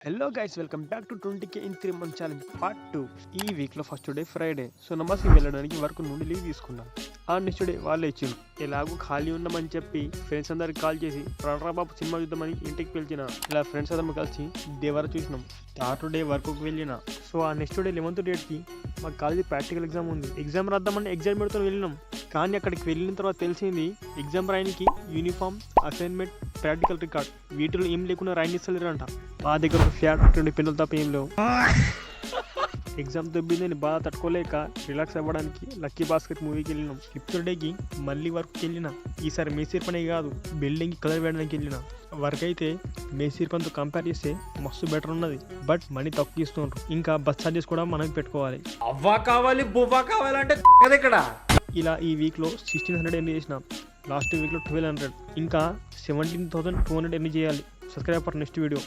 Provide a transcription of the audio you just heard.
Hello guys, welcome back to 20K in 3 month challenge part 2. ఈ వీక్లో first day Friday, so నమాజ్కి వెళ్ళడానికి work నుండి leave తీసుకున్నాను. ఆ నెక్స్ట్ డే వాళ్ళే ఇచ్చిండు. ఎలాగో ఖాళీ ఉన్నామని చెప్పి ఫ్రెండ్స్ అందరికి కాల్ చేసి రణరాబాబు సినిమా చూద్దామని ఇంటికి పిలిచిన. ఇలా ఫ్రెండ్స్ అందరం కలిసి దేవర చూసినాం. థర్డ్ డే వర్క్కి వెళ్ళిన. సో ఆ నెక్స్ట్ డే 11th డేట్కి మా కాలేజీ ప్రాక్టికల్ ఎగ్జామ్ ఉంది. ఎగ్జామ్ రాద్దామని ఎగ్జామ్ పెడుతూ వెళ్ళినాం. కానీ అక్కడికి వెళ్ళిన తర్వాత తెలిసింది ఎగ్జామ్ రాయడానికి యూనిఫామ్, అసైన్మెంట్, ప్రాక్టికల్ రికార్డ్ వీటిలో ఏం లేకుండా రాయనిస్తలేరంట. మా దగ్గర ఒక ఫ్యాట్ 2 పెన్నులు తప్ప ఏం లేవు. ఎగ్జామ్ దొబ్బిందని బాధ తట్టుకోలేక రిలాక్స్ అవ్వడానికి లక్కీ బాస్కెట్ మూవీకి వెళ్ళినాం. ఫిఫ్త్ డేకి మళ్ళీ వర్క్కి వెళ్ళిన. ఈసారి మేసీర్ పనే కాదు, బిల్డింగ్కి కలర్ వేయడానికి వెళ్ళిన. వర్క్ అయితే మేసీర్ పనితో కంపేర్ చేస్తే మస్తు బెటర్ ఉన్నది, బట్ మనీ తక్కువ ఇస్తుండ్రు. ఇంకా బస్ ఛార్జెస్ కూడా మనం పెట్టుకోవాలి. అవ్వా కావాలి బువ్వా కావాలంటే ఇక్కడ. ఇలా ఈ వీక్లో 1600 ఎర్న్ చేసిన. లాస్ట్ వీక్లో 1200, ఇంకా 17,200 ఎర్న్ చేయాలి. Subscribe for next video.